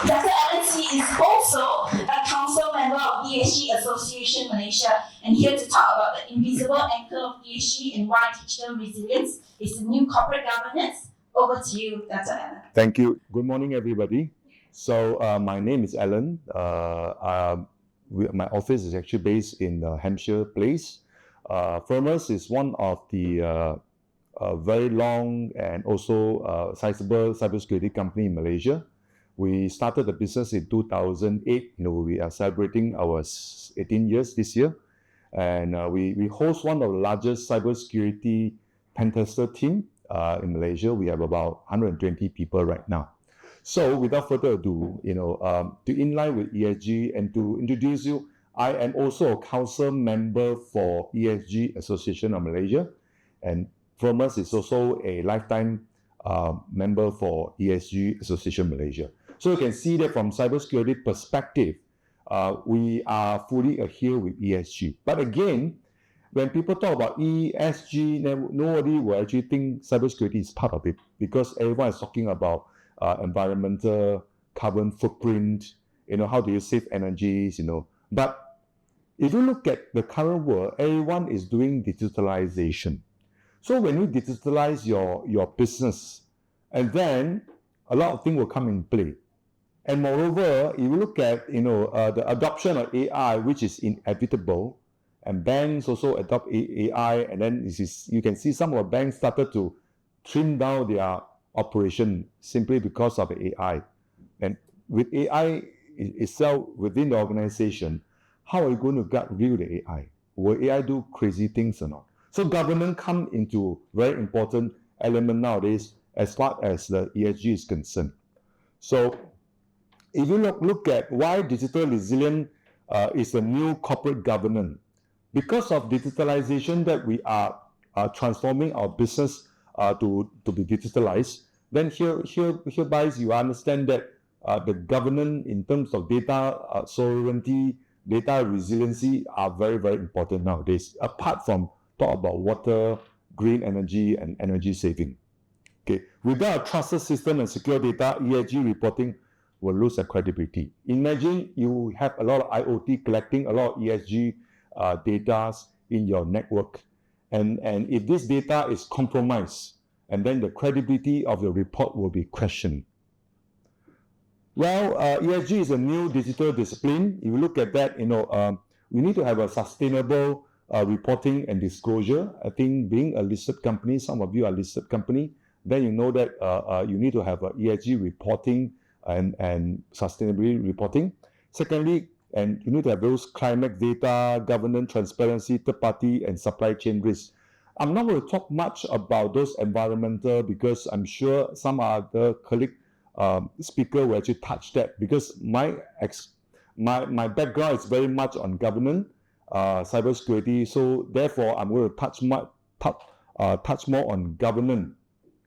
Datuk Alan See is also a council member of ESG Association Malaysia, and here to talk about the invisible anchor of ESG and why digital resilience is the new corporate governance. Over to you, Datuk Alan. Thank you. Good morning, everybody. So my name is Alan. My office is actually based in Hampshire Place. Firmus is one of the very long and also sizable cybersecurity company in Malaysia. We started the business in 2008. We are celebrating our 18 years this year. And we host one of the largest cybersecurity pen tester team in Malaysia. We have about 120 people right now. So without further ado, to inline with ESG and to introduce you, I am also a council member for ESG Association of Malaysia, and Firmus is also a lifetime member for ESG Association Malaysia. So you can see that from cybersecurity perspective, we are fully adhere with ESG. But again, when people talk about ESG, nobody will actually think cybersecurity is part of it, because everyone is talking about environmental, carbon footprint, how do you save energies, But if you look at the current world, everyone is doing digitalization. So when you digitalize your business, and then a lot of things will come in play. And moreover, if you look at the adoption of AI, which is inevitable, and banks also adopt AI, and then you can see some of the banks started to trim down their operation simply because of AI. And with AI itself within the organization, how are you going to gut review the AI? Will AI do crazy things or not? So governance come into very important element nowadays as far as the ESG is concerned. So if you look at why digital resilience is a new corporate governance, because of digitalization that we are transforming our business to be digitalized, then hereby you understand that the governance in terms of data sovereignty, data resiliency are very, very important nowadays, apart from talk about water, green energy, and energy saving. Okay, without a trusted system and secure data, ESG reporting will lose their credibility. Imagine you have a lot of IoT collecting a lot of ESG data in your network, and if this data is compromised, and then the credibility of the report will be questioned. Well, ESG is a new digital discipline. If you look at that, we need to have a sustainable reporting and disclosure. I think being a listed company, some of you are listed company, then you know that you need to have a ESG reporting and sustainability reporting. Secondly, and you need to have those climate data, governance, transparency, third party, and supply chain risks. I'm not going to talk much about those environmental, because I'm sure some other colleague speaker will actually touch that, because my background is very much on governance, cybersecurity. So therefore, I'm going to touch more on governance.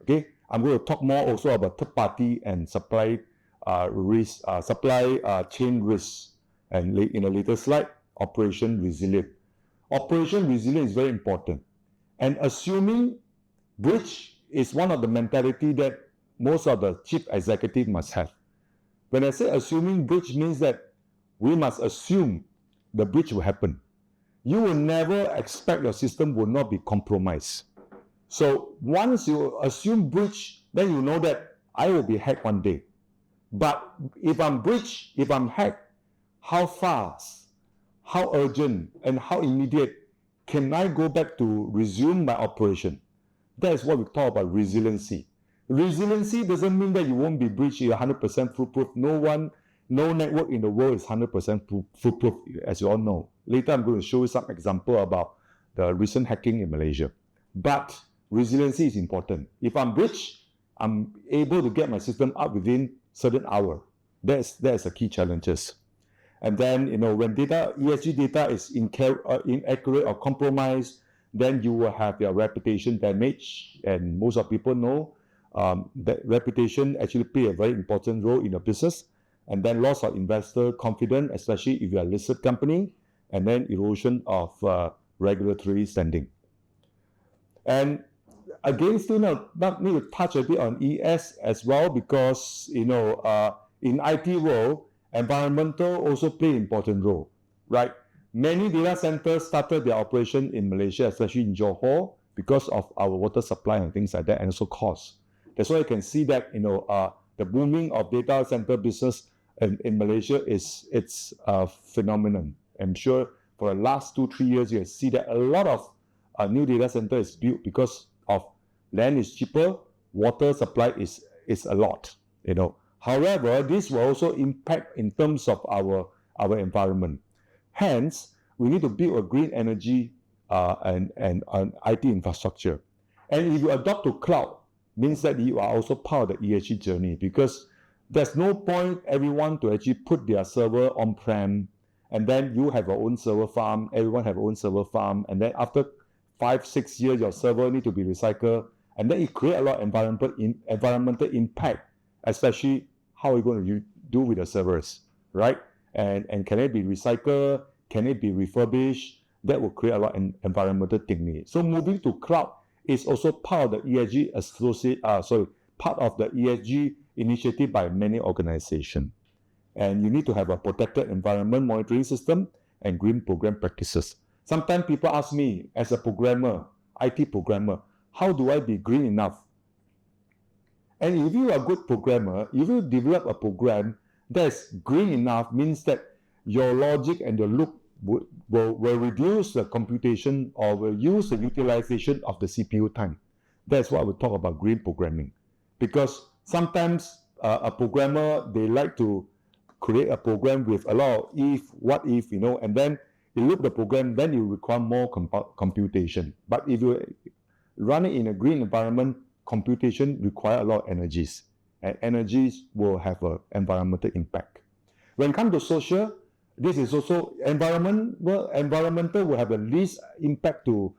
Okay, I'm going to talk more also about third party and supply risk, supply chain risks, and in a later slide, operation resilience. Operation resilience is very important, and assuming breach is one of the mentality that most of the chief executive must have. When I say assuming breach, means that we must assume the breach will happen. You will never expect your system will not be compromised. So once you assume breach, then you know that I will be hacked one day. But if I'm breached, if I'm hacked, how fast, how urgent, and how immediate can I go back to resume my operation? That is what we talk about resiliency. Resiliency doesn't mean that you won't be breached, you're 100% foolproof. No network in the world is 100% foolproof, as you all know. Later, I'm going to show you some example about the recent hacking in Malaysia. But resiliency is important. If I'm breached, I'm able to get my system up within certain hour. That's the key challenges. And then, when ESG data is inaccurate or compromised, then you will have your reputation damage. And most of people know that reputation actually play a very important role in your business. And then loss of investor confidence, especially if you are a listed company, and then erosion of regulatory standing. And again, still not need to touch a bit on ES as well, because in IT world, environmental also play an important role, right? Many data centers started their operation in Malaysia, especially in Johor, because of our water supply and things like that, and also cost. That's why you can see that the booming of data center business in Malaysia it's a phenomenon. I'm sure for the last 2-3 years you see that a lot of new data center is built because of land is cheaper, water supply is a lot. However, this will also impact in terms of our environment. Hence, we need to build a green energy and IT infrastructure. And if you adopt to cloud, means that you are also part of the ESG journey, because there's no point everyone to actually put their server on-prem, and then you have your own server farm, everyone have their own server farm, and then after 5-6 years, your server need to be recycled, and then it create a lot of environmental impact, especially how are you going to do with the servers, right? And can it be recycled? Can it be refurbished? That will create a lot of environmental thingy. So moving to cloud is also part of the ESG part of the ESG initiative by many organizations. And you need to have a protected environment monitoring system and green program practices. Sometimes people ask me, as a programmer, IT programmer, how do I be green enough? And if you are a good programmer, if you develop a program that's green enough, means that your logic and your loop will reduce the computation or will use the utilization of the CPU time. That's why we talk about green programming. Because sometimes a programmer, they like to create a program with a lot of if, what if, and then you look at the program, then you require more computation. But if you run it in a green environment, computation require a lot of energies. And energies will have an environmental impact. When it comes to social, this is also environmental will have the least impact to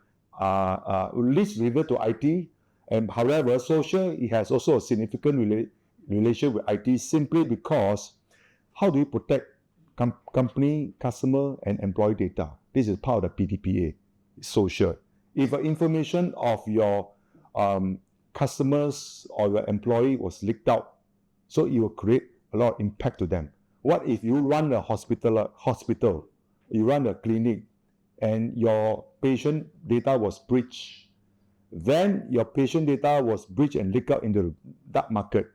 least related to IT, and however social, it has also a significant relation with IT, simply because how do you protect company, customer, and employee data? This is part of the PDPA, social. If information of your customers or your employee was leaked out, so it will create a lot of impact to them. What if you run a hospital, you run a clinic, and your patient data was breached? Then your patient data was breached and leaked out into the dark market.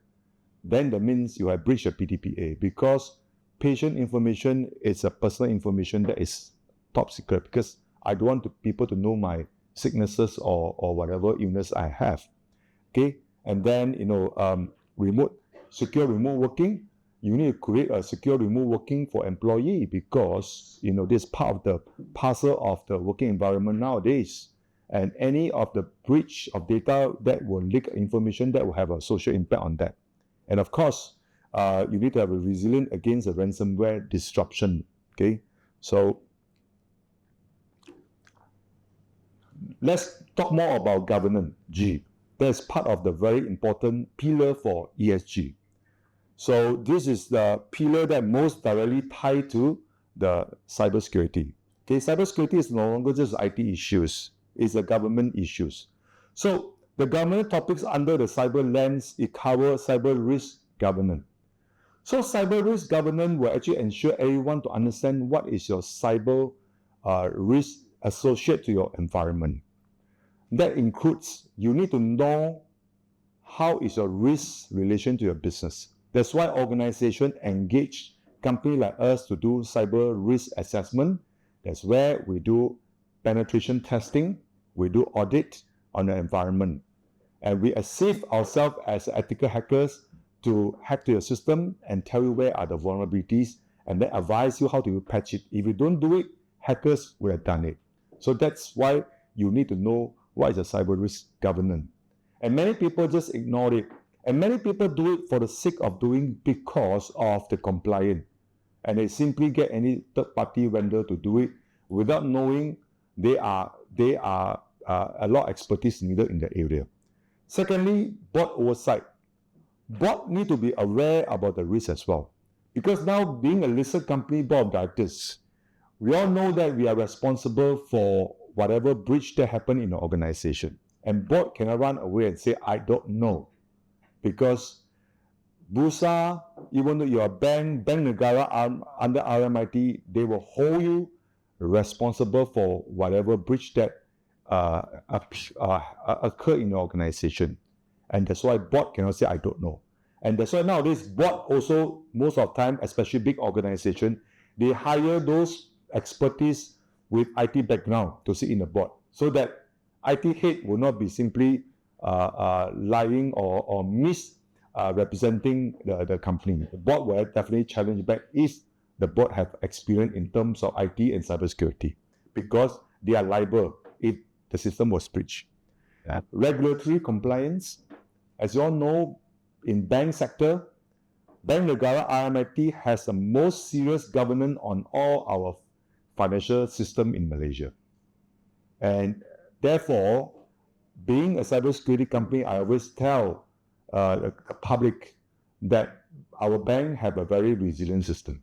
Then that means you have breached the PDPA, because patient information is a personal information that is top secret, because I don't want people to know my sicknesses or whatever illness I have. Okay, and then secure remote working. You need to create a secure remote working for employee, because this is part of the parcel of the working environment nowadays. And any of the breach of data that will leak information, that will have a social impact on that. And of course, you need to have a resilient against a ransomware disruption. Okay, so let's talk more about governance. G. That's part of the very important pillar for ESG. So this is the pillar that most directly tied to the cybersecurity. Okay, cybersecurity is no longer just IT issues, it's the government issues. So the government topics under the cyber lens, it covers cyber risk governance. So cyber risk governance will actually ensure everyone to understand what is your cyber risk associated to your environment. That includes, you need to know how is your risk relation to your business. That's why organizations engage companies like us to do cyber risk assessment. That's where we do penetration testing, we do audit on the environment. And we assist ourselves as ethical hackers to hack to your system and tell you where are the vulnerabilities, and then advise you how to patch it. If you don't do it, hackers will have done it. So that's why you need to know what is a cyber risk governance. And many people just ignore it. And many people do it for the sake of doing, because of the compliance. And they simply get any third-party vendor to do it without knowing they are a lot of expertise needed in the area. Secondly, board oversight. Board need to be aware about the risk as well. Because now, being a listed company board of directors, we all know that we are responsible for whatever breach that happened in the organization. And board cannot run away and say, I don't know. Because Bursa even though you're a bank Negara under RMIT, they will hold you responsible for whatever breach that occur in your organization. And that's why board cannot say, I don't know. And that's why nowadays, board also, most of the time, especially big organization, they hire those expertise with IT background to sit in the board, so that IT head will not be simply lying or misrepresenting the company. The board will definitely challenge back if the board have experience in terms of IT and cybersecurity, because they are liable if the system was breached. Yeah. Regulatory compliance, as you all know, in bank sector, Bank Negara RMIT has the most serious governance on all our financial system in Malaysia. And therefore, being a cybersecurity company, I always tell the public that our bank have a very resilient system.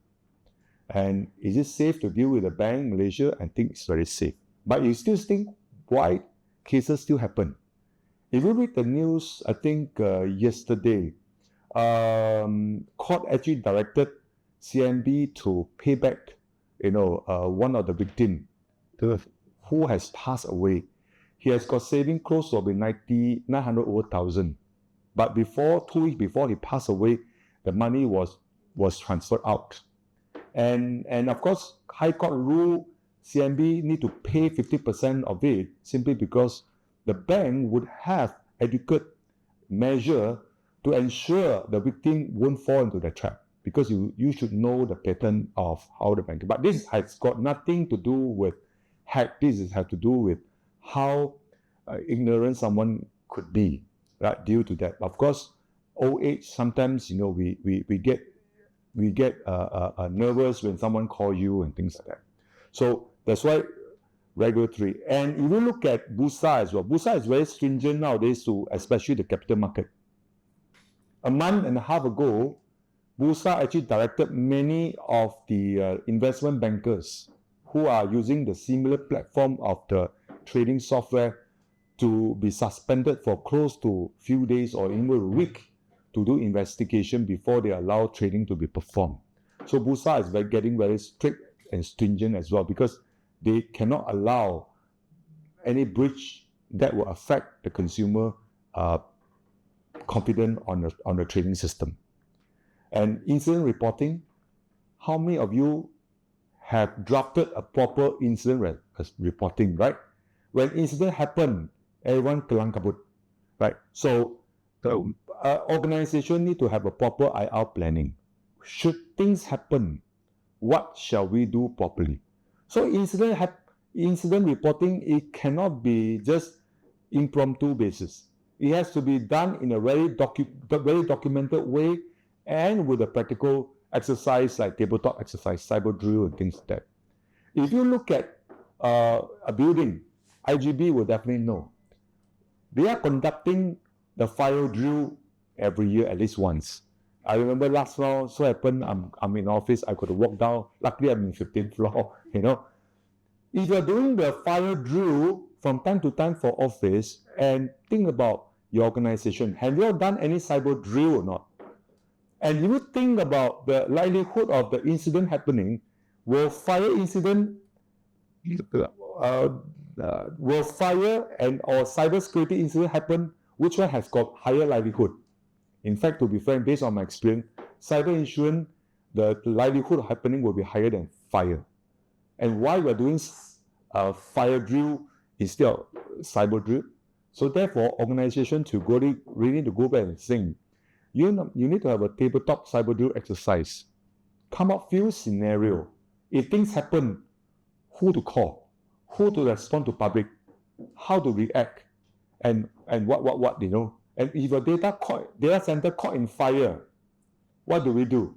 And is it safe to deal with a bank in Malaysia? I think it's very safe. But you still think why cases still happen. If you read the news, I think yesterday, court actually directed CMB to pay back, one of the victims who has passed away. He has got saving close to 900,000. But 2 weeks before he passed away, the money was transferred out. And of course, High Court ruled CMB need to pay 50% of it, simply because the bank would have adequate measure to ensure the victim won't fall into the trap, because you should know the pattern of how the bank. But this has got nothing to do with hack. This has to do with how ignorant someone could be, right? Due to that, of course, old age. Sometimes we get nervous when someone calls you and things like that. So that's why regulatory. And if you look at Bursa as well, Bursa is very stringent nowadays to especially the capital market. A month and a half ago, Bursa actually directed many of the investment bankers who are using the similar platform of the trading software to be suspended for close to few days or even a week to do investigation before they allow trading to be performed. So Bursa is getting very strict and stringent as well, because they cannot allow any breach that will affect the consumer confidence on the trading system. And incident reporting, how many of you have drafted a proper incident reporting, right? When incident happen, everyone kelang kabut, right? So the organization need to have a proper IR planning. Should things happen, what shall we do properly? So incident reporting, it cannot be just impromptu basis. It has to be done in a very documented way, and with a practical exercise like tabletop exercise, cyber drill, and things like that. If you look at a building, IGB will definitely know. They are conducting the fire drill every year at least once. I remember last round, so happened, I'm in office, I got to walk down. Luckily, I'm in 15th floor, If you're doing the fire drill from time to time for office, and think about your organization, have you all done any cyber drill or not? And you think about the likelihood of the incident happening. Will fire and or cybersecurity incident happen? Which one has got higher likelihood? In fact, to be frank, based on my experience, cyber insurance, the likelihood of happening will be higher than fire. And why we're doing fire drill instead of cyber drill? So therefore, organization to really need to go back and think. You need to have a tabletop cyber drill exercise. Come up few scenario. If things happen, who to call, who to respond to public, how to react, and what. And if a data center caught in fire, what do we do?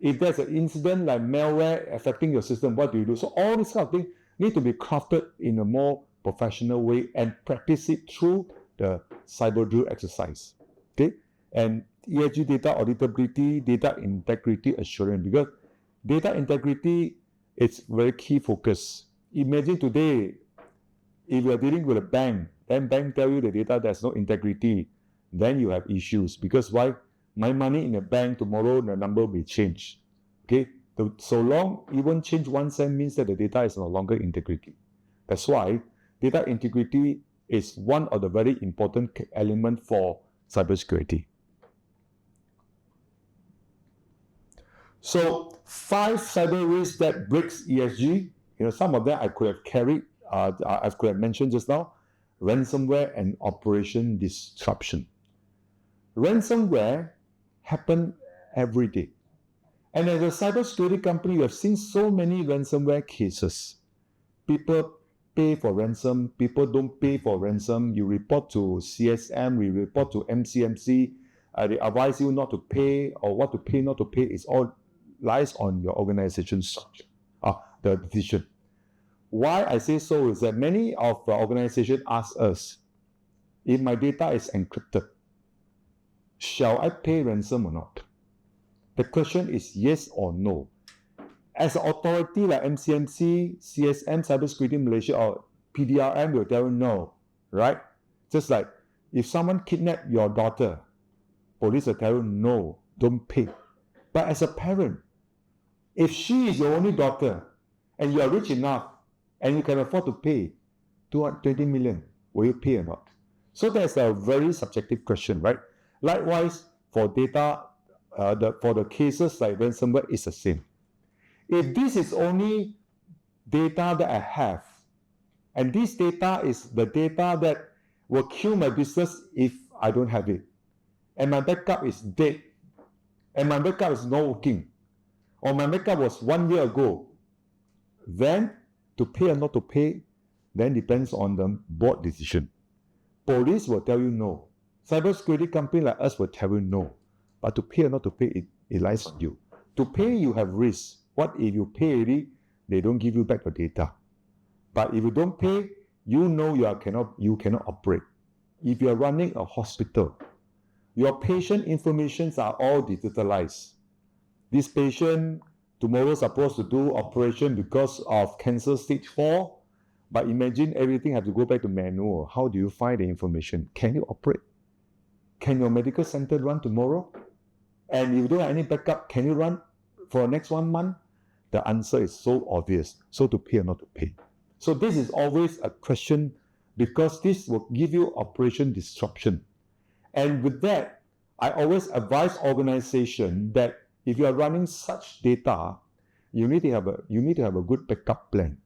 If there's an incident like malware affecting your system, what do you do? So all these kind of things need to be crafted in a more professional way and practice it through the cyber drill exercise. Okay? And ESG data auditability, data integrity assurance, because data integrity is very key focus. Imagine today, if you are dealing with a bank, then bank tell you the data there's no integrity, then you have issues. Because why? my money in a bank, tomorrow the number will change. Okay, so long even change 1 cent means that the data is no longer integrity. That's why data integrity is one of the very important element for cybersecurity. So 5 cyber risks that breaks ESG. Some of them I could have carried, I could have mentioned just now. Ransomware and operation disruption. Ransomware happen every day. And as a cybersecurity company, you have seen so many ransomware cases. People pay for ransom, people don't pay for ransom. You report to CSM, we report to MCMC. They advise you not to pay, or what to pay, not to pay. It's all lies on your organization structure, the decision. Why I say so is that many of the organizations ask us, if my data is encrypted, shall I pay ransom or not? The question is yes or no. As an authority like MCMC, CSM, Cybersecurity Malaysia, or PDRM will tell you no, right? Just like if someone kidnapped your daughter, police will tell you no, don't pay. But as a parent, if she is your only daughter and you are rich enough and you can afford to pay 220 million, will you pay or not? So that's a very subjective question, right? Likewise, for data, for the cases like ransomware, it's the same. If this is only data that I have, and this data is the data that will kill my business if I don't have it, and my backup is dead, and my backup is not working, or my backup was 1 year ago, then to pay or not to pay, then depends on the board decision. Police will tell you no. Cybersecurity company like us will tell you no. But to pay or not to pay, it lies with you. To pay, you have risk. What if you pay already, they don't give you back the data? But if you don't pay, you know you cannot operate. If you are running a hospital, your patient informations are all digitalized. This patient tomorrow supposed to do operation because of cancer stage 4, but imagine everything have to go back to manual. How do you find the information? Can you operate? Can your medical center run tomorrow? And if you don't have any backup, can you run for the next 1 month? The answer is so obvious. So to pay or not to pay. So this is always a question, because this will give you operation disruption. And with that, I always advise organization that if you are running such data, you need to have a good backup plan.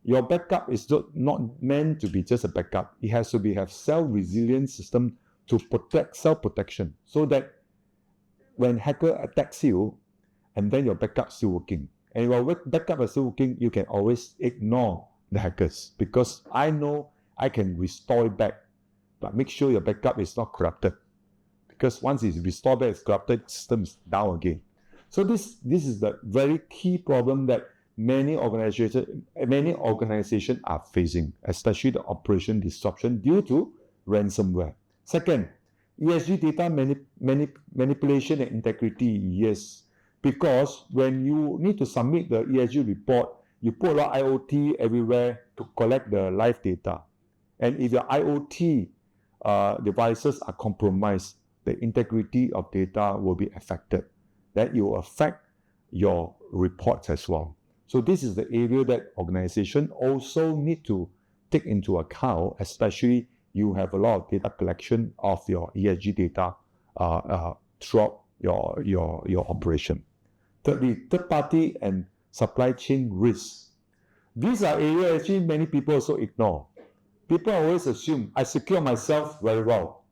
Your backup is not meant to be just a backup. It has to have self-resilient system to protect, self-protection, so that when hacker attacks you, and then your backup is still working. And if your backup is still working, you can always ignore the hackers, because I know I can restore it back. But make sure your backup is not corrupted, because once it's restored back, it's corrupted, system is down again. So this is the very key problem that many organizations are facing, especially the operation disruption due to ransomware. Second, ESG data manipulation and integrity. Yes, because when you need to submit the ESG report, you put a lot of IoT everywhere to collect the live data. And if your IoT devices are compromised, the integrity of data will be affected. That will affect your reports as well. So this is the area that organizations also need to take into account, especially you have a lot of data collection of your ESG data throughout your operation. Thirdly, third party and supply chain risks. These are areas actually many people also ignore. People always assume I secure myself very well.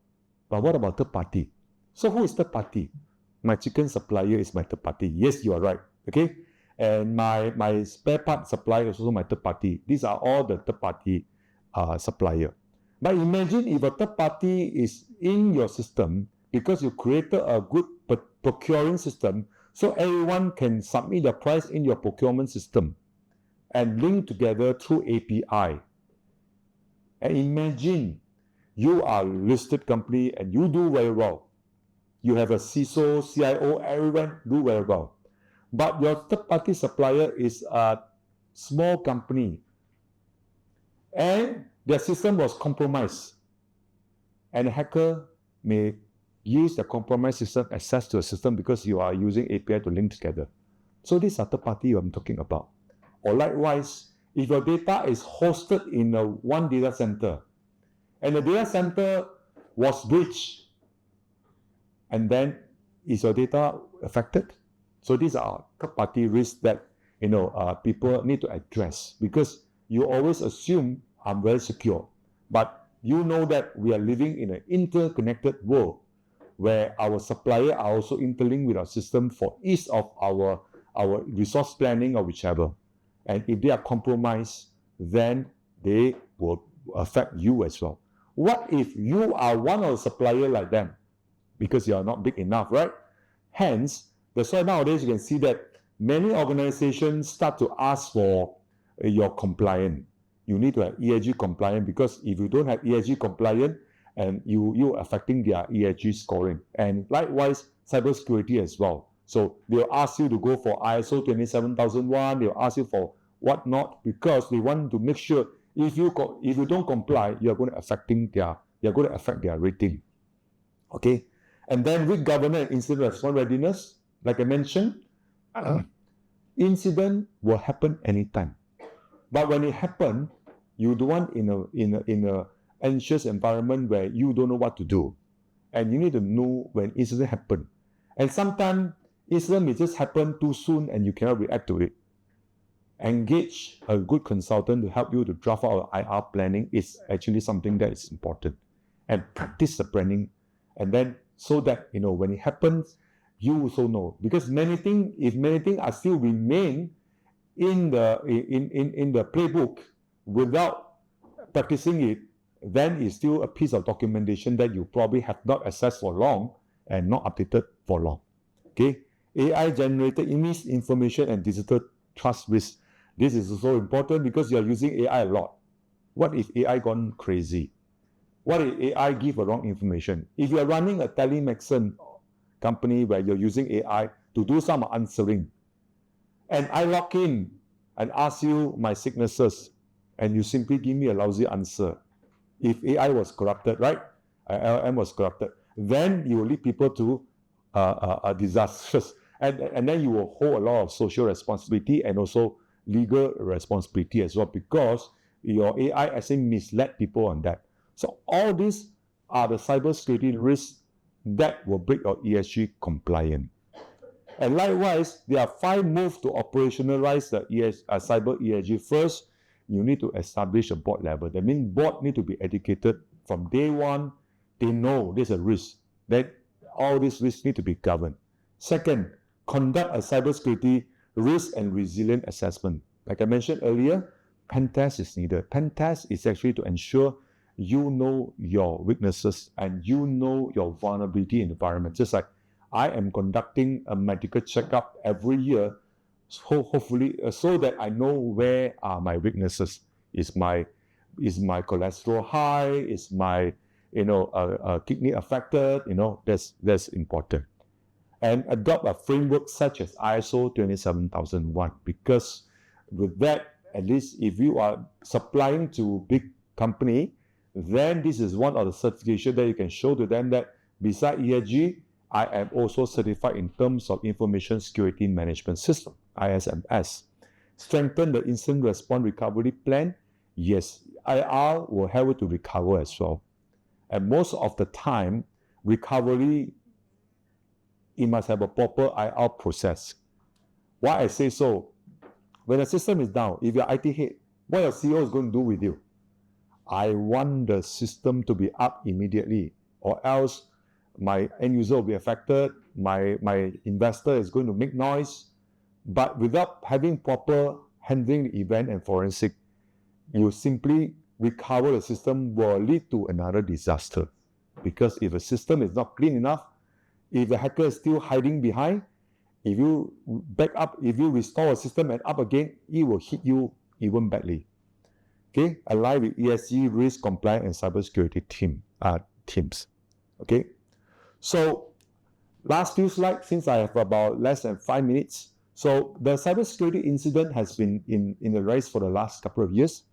But what about third party? So who is third party? My chicken supplier is my third party. Yes, you are right. Okay? And my spare part supplier is also my third party. These are all the third party supplier. But imagine if a third party is in your system because you created a good procuring system, so everyone can submit the price in your procurement system and link together through API. And imagine you are a listed company and you do very well. You have a CISO, CIO, everyone do very well. But your third-party supplier is a small company and their system was compromised. And a hacker may use the compromised system access to a system because you are using API to link together. So this is a third party I'm talking about. Or likewise, if your data is hosted in one data center and the data center was breached, and then is your data affected? So these are third party risks that people need to address, because you always assume I'm very secure, but you know that we are living in an interconnected world where our suppliers are also interlinked with our system for ease of our resource planning or whichever. And if they are compromised, then they will affect you as well. What if you are one of the suppliers like them? Because you are not big enough, right? Hence, that's why nowadays you can see that many organizations start to ask for your compliant. You need to have ESG compliant, because if you don't have ESG compliant, and you're affecting their ESG scoring. And likewise, cybersecurity as well. So they'll ask you to go for ISO 27001, they'll ask you for whatnot, because they want to make sure if you don't comply, you're going to affect their rating. Okay? And then with governance and incident response readiness, like I mentioned, incident will happen anytime. But when it happens, you don't want in a anxious environment where you don't know what to do. And you need to know when incident happen. And sometimes incident may just happen too soon and you cannot react to it. Engage a good consultant to help you to draft out IR planning is actually something that is important. And practice the planning. And then so that when it happens, you also know. Because if many things are still remain in the playbook without practicing it, then it's still a piece of documentation that you probably have not accessed for long and not updated for long. Okay? AI generated image, information, and digital trust risk. This is also important because you are using AI a lot. What if AI gone crazy? What if AI give a wrong information? If you are running a telemedicine company where you're using AI to do some answering, and I log in and ask you my sicknesses, and you simply give me a lousy answer. If AI was corrupted, right? LLM was corrupted, then you will lead people to disasters. And then you will hold a lot of social responsibility and also legal responsibility as well, because your AI actually misled people on that. So all these are the cybersecurity risks that will break your ESG compliance. And likewise, there are 5 moves to operationalize the cyber ESG. First, you need to establish a board level. That means board need to be educated from day one. They know there's a risk. That all these risks need to be governed. Second, conduct a cybersecurity risk and resilient assessment. Like I mentioned earlier, pen test is needed. Pen test is actually to ensure you know your weaknesses and you know your vulnerability in the environment. Just like I am conducting a medical checkup every year, so hopefully, so that I know where are my weaknesses. Is my cholesterol high? Is my kidney affected? That's important. And adopt a framework such as ISO 27001, because with that, at least if you are supplying to big company, then this is one of the certification that you can show to them that beside ESG, I am also certified in terms of Information Security Management System, ISMS. Strengthen the incident response recovery plan. Yes, IR will help you to recover as well. And most of the time, recovery, it must have a proper IR process. Why I say so? When the system is down, if you're IT head, what your CEO is going to do with you? I want the system to be up immediately, or else my end user will be affected, my investor is going to make noise. But without having proper handling the event and forensic, you simply recover the system will lead to another disaster. Because if a system is not clean enough, if the hacker is still hiding behind, if you back up, if you restore a system and up again, it will hit you even badly. Okay, aligned with ESG, risk, compliance, and cybersecurity teams. Okay, so last few slides, since I have about less than 5 minutes. So the cybersecurity incident has been in the rise for the last couple of years,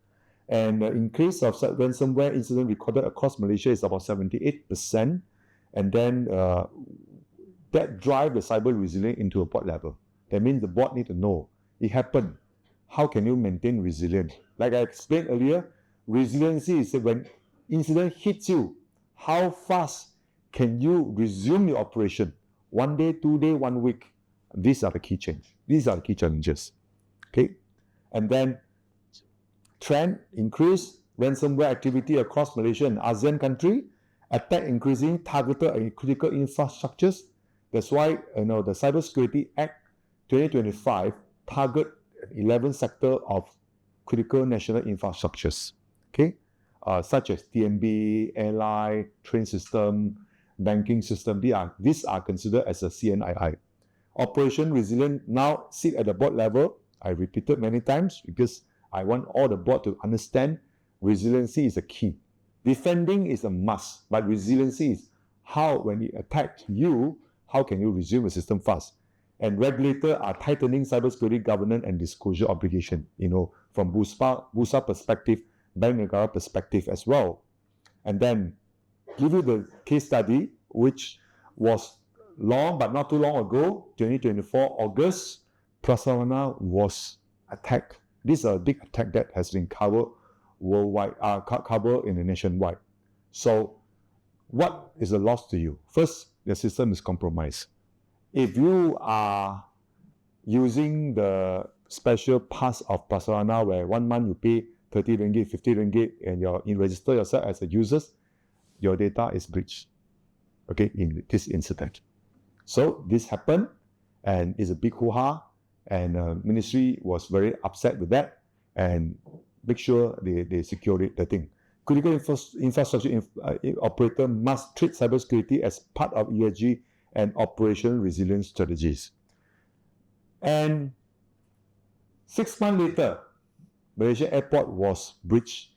and the increase of ransomware incident recorded across Malaysia is about 78%. and then that drive the cyber resilience into a board level. That means the board need to know it happened. How can you maintain resilience? Like I explained earlier, resiliency is when incident hits you, how fast can you resume your operation? 1 day, 2 day, 1 week. These are the key change. These are the key challenges. Okay, and then trend increase ransomware activity across Malaysia and ASEAN country, attack increasing targeted and critical infrastructures. That's why the Cybersecurity Act 2025 target 11 sector of critical national infrastructures. Okay, such as TMB, airline, train system, banking system. These are considered as a CNII. Operation resilience now sit at the board level. I repeated many times because I want all the board to understand resiliency is a key. Defending is a must, but resiliency is how, when it attacks you, how can you resume the system fast? And regulators are tightening cybersecurity governance and disclosure obligation, from BUSA perspective, Bank Negara perspective as well. And then give you the case study, which was long but not too long ago, 2024 August, Prasarana was attacked. This is a big attack that has been covered worldwide, covered in the nationwide. So what is the loss to you? First, the system is compromised. If you are using the special pass of Prasarana, where 1 month you pay 30 ringgit, 50 ringgit, and you register yourself as a user, your data is breached, okay, in this incident. So this happened, and it's a big hoo-ha, and ministry was very upset with that, and make sure they secure the thing. Critical infrastructure operator must treat cybersecurity as part of ESG and operational resilience strategies. And 6 months later, Malaysia Airport was breached,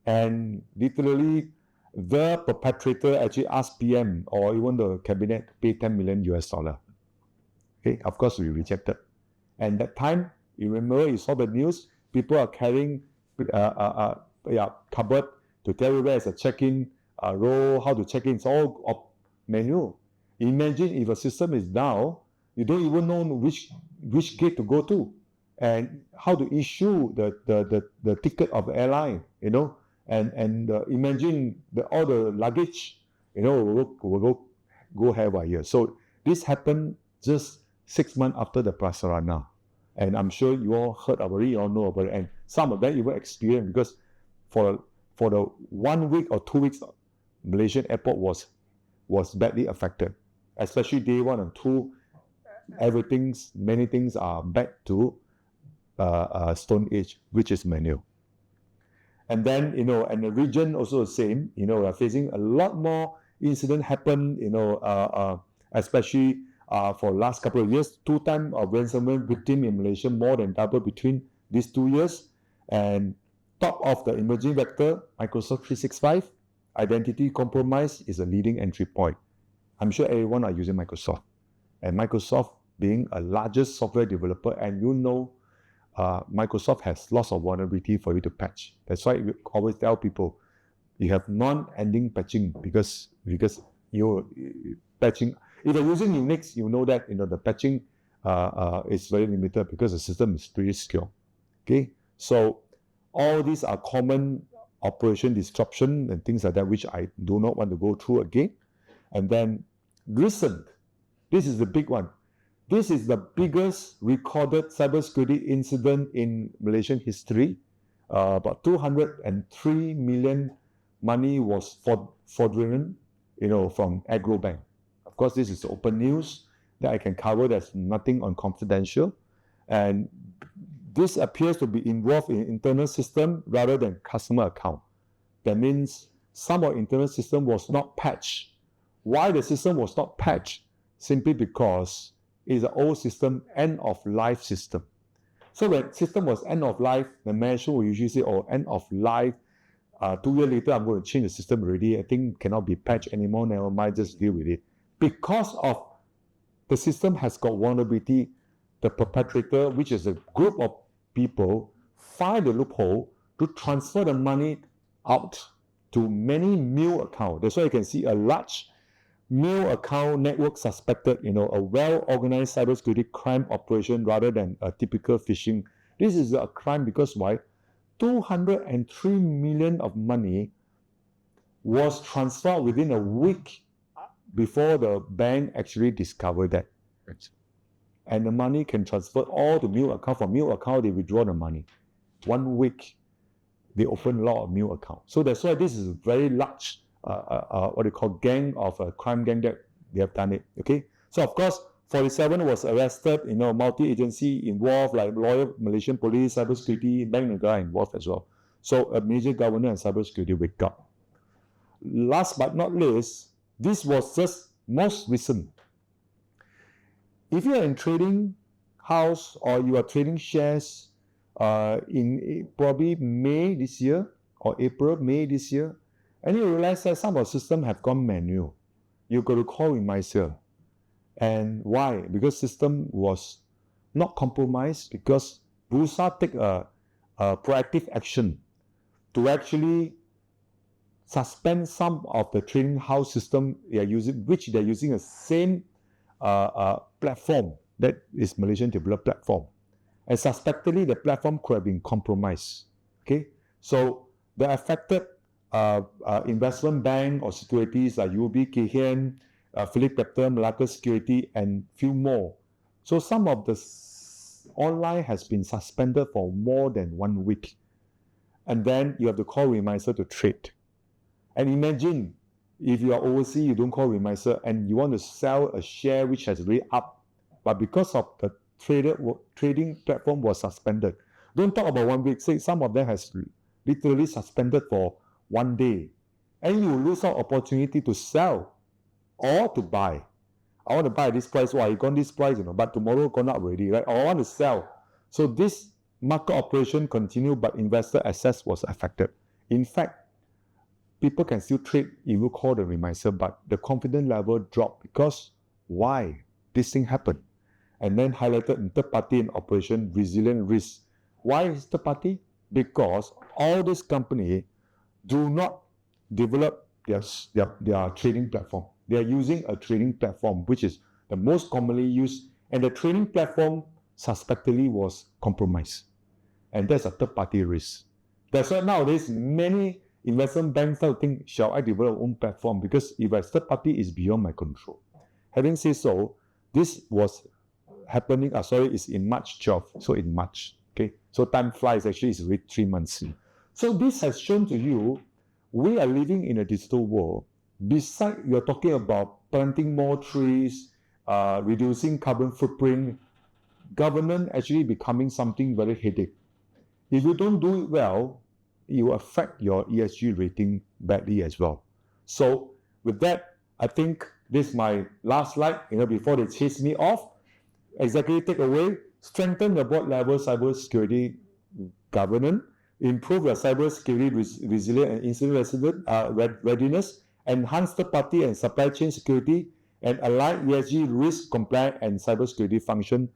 and literally the perpetrator actually asked PM or even the cabinet to pay $10 million. Okay, of course we rejected. And that time, you remember, you saw the news, people are carrying cupboard to tell you where is a check-in row, how to check in. It's all manual. Imagine if a system is down, you don't even know which gate to go to, and how to issue the ticket of the airline, and imagine all the luggage, will go haywire. So this happened just 6 months after the Prasarana, and I'm sure you all heard about it, you all know about it, and some of them even experienced, because for the 1 week or 2 weeks, Malaysian airport was badly affected, especially day 1 and 2. Many things are back to Stone Age, which is manual. And then, and the region also the same, we're facing a lot more incident happen, especially for last couple of years. 2 times of ransomware victim in Malaysia, more than double between these 2 years. And top of the emerging vector, Microsoft 365, identity compromise is a leading entry point. I'm sure everyone are using Microsoft. And Microsoft being a largest software developer, and Microsoft has lots of vulnerability for you to patch. That's why we always tell people, you have non-ending patching, because you patching. If you're using Unix, you know that the patching is very limited because the system is pretty secure. Okay, so all these are common operation disruption and things like that, which I do not want to go through again. And then recent, this is the big one. This is the biggest recorded cybersecurity incident in Malaysian history. About 203 million money was fraudulent, from Agro Bank. Of course, this is open news that I can cover. There's nothing on confidential. And this appears to be involved in internal system rather than customer account. That means some of internal system was not patched. Why the system was not patched? Simply because it's an old system, end of life system. So when system was end of life, the management will usually say, end of life, 2 years later, I'm going to change the system already. I think cannot be patched anymore. Never mind, just deal with it. Because of the system has got vulnerability, the perpetrator, which is a group of people, find the loophole to transfer the money out to many new accounts. That's why you can see a large mail account network suspected, a well-organized cybersecurity crime operation rather than a typical phishing. This is a crime because why? 203 million of money was transferred within a week before the bank actually discovered that. And the money can transfer all to mail account. From mail account, they withdraw the money. 1 week, they open a lot of mail accounts. So that's why this is a very large, gang of a crime gang that they have done it. Okay. So of course, 47 was arrested. Multi-agency involved, like lawyer, Malaysian police, cybersecurity, bank negara involved as well. So a major governor and cybersecurity wake up. Last but not least, this was just most recent. If you are in trading house or you are trading shares in probably May this year or April, May this year, and you realize that some of the systems have gone manual, you got to call Remisier. And why? Because system was not compromised, because Bursa take a proactive action to actually suspend some of the trading house system they are using, which they are using the same platform that is Malaysian developed platform. And suspectedly, the platform could have been compromised. Okay, so the affected investment bank or securities like UOB Kay Hian, Philip Capital, Malacca Security, and few more. So some of the online has been suspended for more than 1 week. And then you have to call Remisier to trade. And imagine if you are overseas, you don't call Remisier and you want to sell a share which has already up, but because of the trading platform was suspended. Don't talk about 1 week. Say some of them has literally suspended for 1 day, and you lose out opportunity to sell or to buy. I want to buy this price. Why? You gone this price, but tomorrow gone up already, right? Or I want to sell. So this market operation continued, but investor access was affected. In fact, people can still trade if you call the Remisier, but the confidence level dropped because why? This thing happened. And then highlighted in third party and operation resilient risk. Why is third party? Because all these companies do not develop their trading platform. They are using a trading platform, which is the most commonly used, and the trading platform suspectedly was compromised. And that's a third party risk. That's why nowadays many investment banks start to think, shall I develop my own platform? Because if a third party is beyond my control. Having said so, this was happening, it's in March 12. So in March, okay? So time flies, actually it's already 3 months. So this has shown to you, we are living in a digital world. Besides, you're talking about planting more trees, reducing carbon footprint, governance actually becoming something very headache. If you don't do it well, it will affect your ESG rating badly as well. So with that, I think this is my last slide, before they chase me off. Executive takeaway: strengthen the board level cybersecurity governance, improve your cybersecurity resilience and incident readiness, enhance third party and supply chain security, and align ESG risk compliance and cybersecurity function.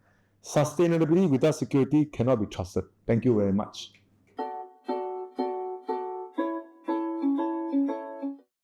Sustainability without security cannot be trusted. Thank you very much.